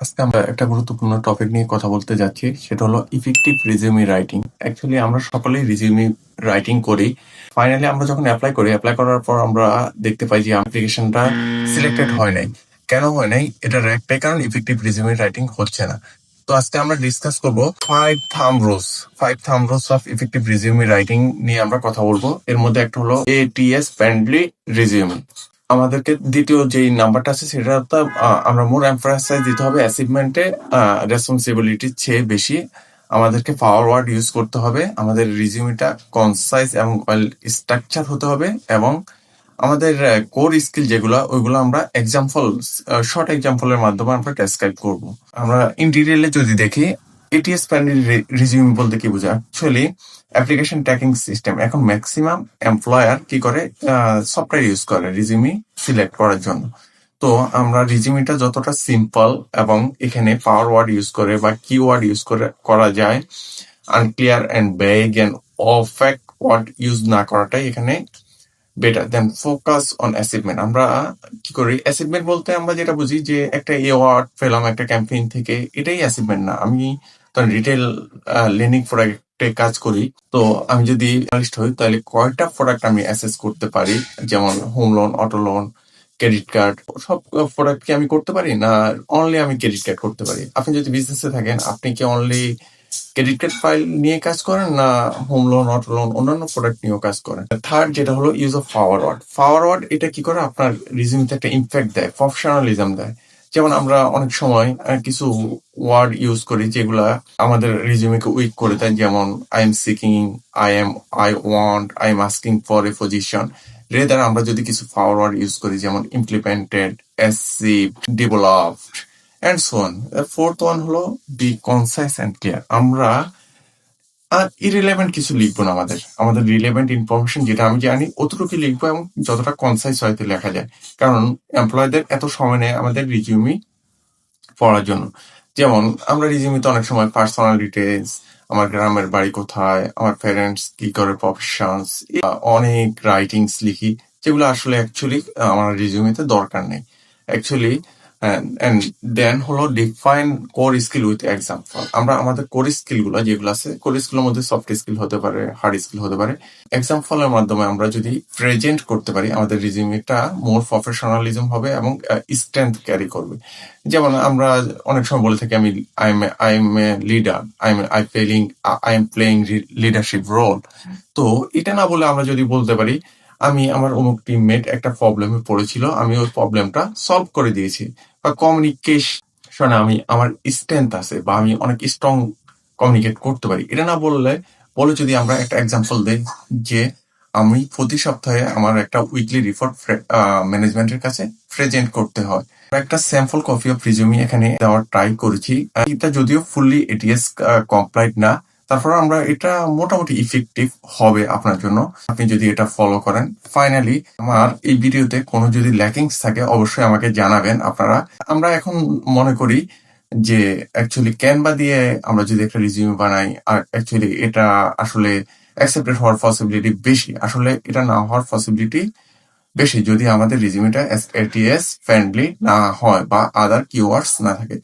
আজকে আমরা একটা গুরুত্বপূর্ণ টপিক নিয়ে কথা বলতে যাচ্ছি, সেটা হলো ইফেক্টিভ রিজিউমি রাইটিং। অ্যাকচুয়ালি আমরা সকলেই রিজিউমি রাইটিং করি। ফাইনালি আমরা যখন অ্যাপ্লাই করার পর আমরা দেখতে পাই যে অ্যাপ্লিকেশনটা সিলেক্টেড হয় নাই। কেন হয় নাই? এটার একটাই কারণ, ইফেক্টিভ রিজিউমি রাইটিং হচ্ছে না। তো আজকে আমরা ডিসকাস করব ফাইভ থাম rules of effective resume writing নিয়ে আমরা কথা বলবো। এর মধ্যে একটা হলো ATS ফ্রেন্ডলি রিজিউমি। আমাদেরকে দ্বিতীয় যে নাম্বারটা আছে সেটা আমরা মোর এমফাসাইজ দিতে হবে অ্যাচিভমেন্টে। রেসপন্সিবিলিটির চেয়ে বেশি আমাদেরকে পাওয়ার ওয়ার্ড ইউজ করতে হবে। আমাদের রিজিউমিটা কনসাইজ এবং ওয়েল স্ট্রাকচার হতে হবে, এবং আমাদের কোর স্কিল যেগুলো ওইগুলো আমরা শর্ট এক্সাম্পলের মাধ্যমে আমরা ডেসক্রাইব করব। আমরা ইন ডিটেইলে যদি দেখি, এটিএস প্যানেল রিজিউমি বলতে কি বোঝায়? Actually application tracking system. এখন ম্যাক্সিমাম এমপ্লয়ার কি করে, সফটওয়্যার ইউজ করে রিজিউমি সিলেক্ট করার জন্য। তো আমরা রিজিউমিটা যতটা সিম্পল এবং এখানে পাওয়ার ওয়ার্ড ইউজ করে বা কিওয়ার্ড ইউজ করে করা যায়, unclear and vague and opaque word use না করাটাই এখানে better then focus on achievement. আমরা কি করি, অ্যাচিভমেন্ট বলতে আমরা যেটা বুঝি যে একটা অ্যাওয়ার্ড পেলাম একটা ক্যাম্পেইন থেকে, এটাই অ্যাচিভমেন্ট না। আমি রিটেল লেন্ডিং প্রোডাক্টে কাজ করি। তো আমি যদি জার্নালিস্ট হই, তাহলে কয়টা প্রোডাক্ট আমি অ্যাসেস করতে পারি, যেমন home loan, auto loan, credit card, সব প্রোডাক্ট কি আমি করতে পারি, না অনলি আমি ক্রেডিট কার্ড করতে পারি? আপনি যদি বিজনেসে থাকেন, আপনি কি অনলি ক্রেডিট কার্ড ফাইল নিয়ে কাজ করেন, না হোম লোন, অটো লোন, অন্যান্য প্রোডাক্ট নিয়েও কাজ করেন? থার্ড যেটা হলো ইউজ অফ পাওয়ার ওয়ার্ড। এটা কি করে, আপনার রিজিউমিতে একটা ইম্প্যাক্ট দেয়, প্রফেশনালিজম দেয়। যেমন আমরা অনেক সময় কিছু ওয়ার্ড ইউজ করি যেগুলা আমাদের রিজিউমিকে উইক করে দেয়, যেমন I am seeking, I want, I am asking for a position. Rather আমরা যদি কিছু পাওয়ার ওয়ার্ড ইউজ করি, যেমন implemented, achieved, developed and so on. Fourth one হলো বি কনসাইস অ্যান্ড ক্লিয়ার। আমরা ইরিলেভেন্ট কিছু লিখবো না, আমাদের রিলেভেন্ট ইনফরমেশন যেটা আমি জানি অতটুকু লিখবো, এবং যতটা কনসাইজ হয়তো লেখা যায়। কারণ এমপ্লয়ীদের এত সময় নেই আমাদের রিজিউমি পড়ার জন্য। যেমন আমরা রিজিউমিতে অনেক সময় পার্সোনাল ডিটেলস, আমার গ্রামের বাড়ি কোথায়, আমার প্যারেন্টস কি করে, প্রফেশনস, অনেক রাইটিংস লিখি, যেগুলো আসলে অ্যাকচুয়ালি আমার রিজিউমিতে দরকার নেই অ্যাকচুয়ালি। অ্যান্ড দেন হলো define core skill with example. আমরা আমাদের কোর স্কিল গুলো যেগুলো আছে, কোর স্কিলের মধ্যে সফট স্কিল হতে পারে, হার্ড স্কিল হতে পারে। এক্সাম্পলের মাধ্যমে আমরা যদি প্রেজেন্ট করতে পারি, আমাদের রিজিউমিটা মোর প্রফেশনালিজম হবে এবং স্ট্রেংথ ক্যারি করবে। যেমন আমরা অনেক সময় বলে থাকি, আমি I am a leader, I am playing leadership role. তো এটা না বলে আমরা যদি বলতে পারি, আমি আমার অমুক টিমমেট একটা প্রবলেমে পড়েছিল, আমি ওই প্রবলেমটা সলভ করে দিয়েছি। বা কমিউনিকেশনে আমার স্ট্রেংথ আছে, বা আমি অনেক স্ট্রং কমিউনিকেট করতে পারি। এটা না বলে যদি আমরা একটা এক্সাম্পল দেই যে আমি প্রতি সপ্তাহে আমার একটা উইকলি রিপোর্ট ম্যানেজমেন্টের কাছে প্রেজেন্ট করতে হয়। একটা স্যাম্পল কপি অফ রিজিউমি এখানে দেওয়ার ট্রাই করেছি। এটা যদিও ফুললি এটিএস কমপ্লাইট না, তারপর আমরা এটা মোটামুটি ইফেক্টিভ হবে আপনার জন্য, আপনি যদি এটা ফলো করেন। ফাইনালি, আমার এই ভিডিওতে কোনো যদি ল্যাকিংস থাকে অবশ্যই আমাকে জানাবেন আপনারা। আমরা এখন মনে করি যে অ্যাকচুয়ালি ক্যানভা দিয়ে আমরা যদি একটা রিজিউমি বানাই, আর অ্যাকচুয়ালি এটা আসলে অ্যাকসেপ্টেড হওয়ার পসিবিলিটি বেশি। আসলে এটা না হওয়ার পসিবিলিটি বেশি যদি আমাদের রিজিউমিটা এটিএস ফ্রেন্ডলি না হয় বা আদার কিওয়ার্ডস না থাকে।